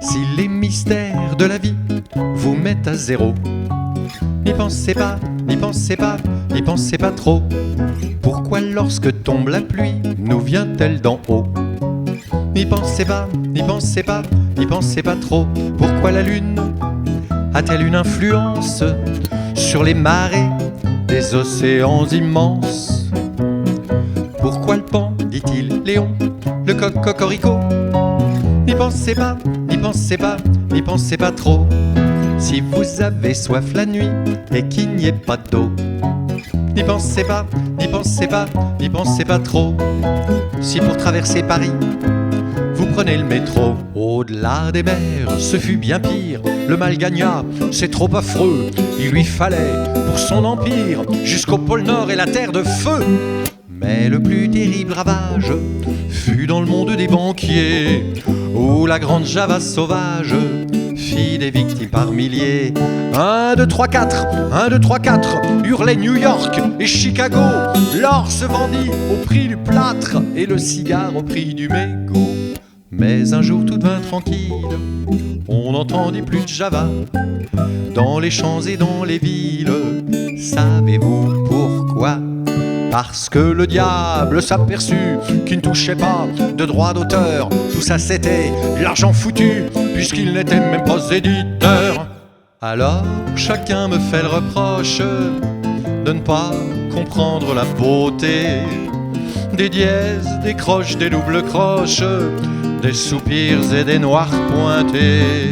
Si les mystères de la vie vous mettent à zéro, n'y pensez pas, n'y pensez pas, n'y pensez pas trop. Pourquoi lorsque tombe la pluie nous vient-elle d'en haut? N'y pensez pas, n'y pensez pas, n'y pensez pas trop. Pourquoi la lune a-t-elle une influence sur les marées des océans immenses? Pourquoi le pan, dit-il, Léon, le coq cocorico? N'y pensez pas, n'y pensez pas, n'y pensez pas trop. Si vous avez soif la nuit et qu'il n'y ait pas d'eau, n'y pensez pas, n'y pensez pas, n'y pensez pas trop. Si pour traverser Paris, vous prenez le métro, au-delà des mers, ce fut bien pire. Le mal gagna, c'est trop affreux. Il lui fallait, pour son empire, jusqu'au pôle Nord et la terre de feu. Mais le plus terrible ravage fut dans le monde des banquiers, où la grande Java sauvage fit des victimes par milliers. 1, 2, 3, 4, 1, 2, 3, 4, hurlait New York et Chicago. L'or se vendit au prix du plâtre et le cigare au prix du mégot. Mais un jour tout devint tranquille, on n'entendit plus de Java dans les champs et dans les villes. Savez-vous pourquoi? Parce que le diable s'aperçut qu'il ne touchait pas de droit d'auteur. Tout ça c'était l'argent foutu, puisqu'il n'était même pas éditeur. Alors chacun me fait le reproche de ne pas comprendre la beauté des dièses, des croches, des doubles croches, des soupirs et des noirs pointés.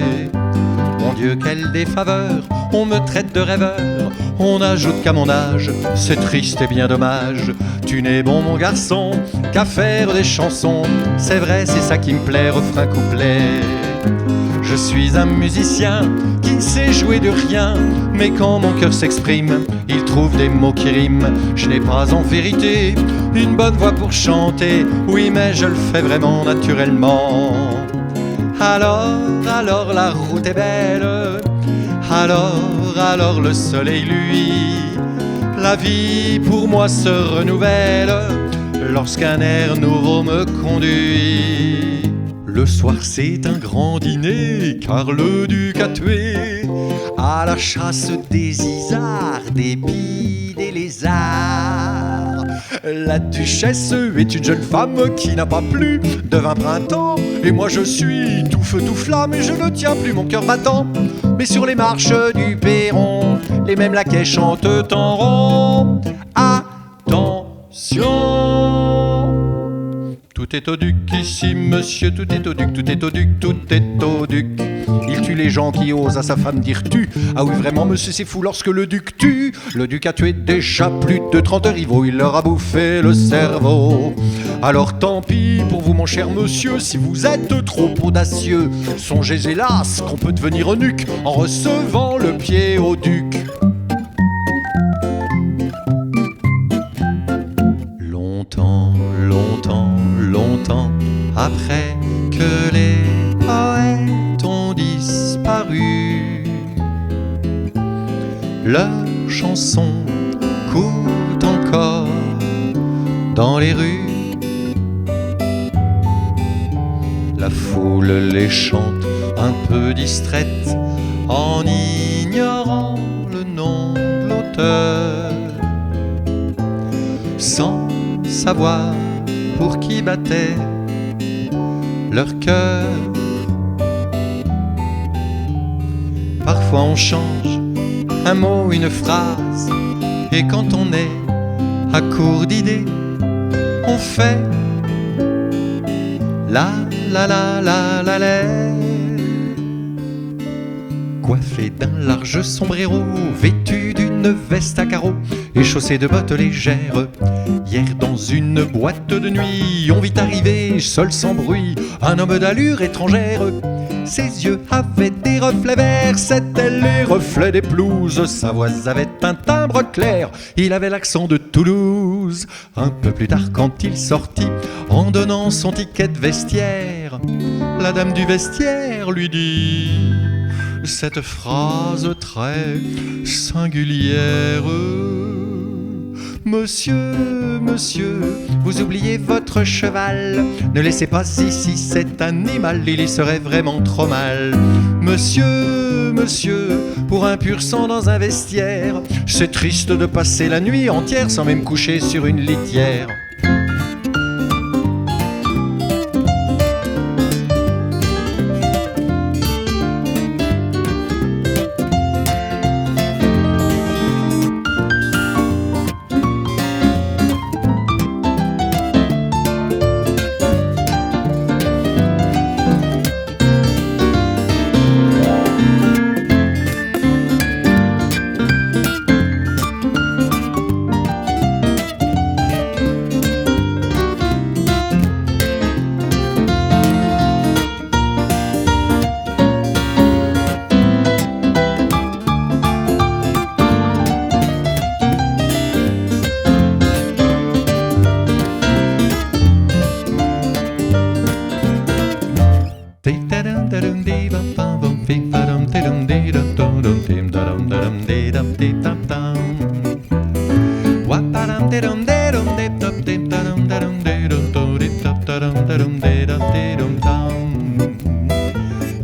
Mon Dieu, quelle défaveur, on me traite de rêveur. On ajoute qu'à mon âge, c'est triste et bien dommage. Tu n'es bon mon garçon qu'à faire des chansons. C'est vrai, c'est ça qui me plaît, refrain couplet. Je suis un musicien qui ne sait jouer de rien, mais quand mon cœur s'exprime, il trouve des mots qui riment. Je n'ai pas en vérité une bonne voix pour chanter, oui mais je le fais vraiment naturellement. Alors la route est belle, alors le soleil lui, la vie pour moi se renouvelle lorsqu'un air nouveau me conduit. Le soir c'est un grand dîner, car le duc a tué à la chasse des isards, des pies, des lézards. La duchesse est une jeune femme qui n'a pas plus de 20 printemps, et moi je suis tout feu tout flamme et je ne tiens plus mon cœur battant. Mais sur les marches du perron, les mêmes laquais chantent en rond. Attention! Tout est au duc ici, monsieur, tout est au duc, tout est au duc, tout est au duc. Il tue les gens qui osent à sa femme dire tu. Ah oui, vraiment, monsieur, c'est fou lorsque le duc tue. Le duc a tué déjà plus de 30 rivaux, il leur a bouffé le cerveau. Alors tant pis pour vous, mon cher monsieur, si vous êtes trop audacieux. Songez hélas qu'on peut devenir eunuque en recevant le pied au duc. Longtemps après que les poètes ont disparu, leurs chansons courent encore dans les rues. La foule les chante un peu distraite en ignorant le nom de l'auteur, sans savoir pour qui battait leur cœur. Parfois on change un mot, une phrase, et quand on est à court d'idées, on fait la la la la la la. Coiffé d'un large sombrero, vêtu d'une veste à carreaux et chaussé de bottes légères, hier dans une boîte de nuit, on vit arriver, seul sans bruit, un homme d'allure étrangère. Ses yeux avaient des reflets verts, c'étaient les reflets des pelouses. Sa voix avait un timbre clair, il avait l'accent de Toulouse. Un peu plus tard quand il sortit, en donnant son ticket de vestiaire, la dame du vestiaire lui dit cette phrase très singulière: Monsieur, monsieur, vous oubliez votre cheval. Ne laissez pas ici cet animal, il y serait vraiment trop mal. Monsieur, monsieur, pour un pur sang dans un vestiaire, c'est triste de passer la nuit entière sans même coucher sur une litière.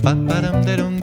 Ba-ba-dum-de-dum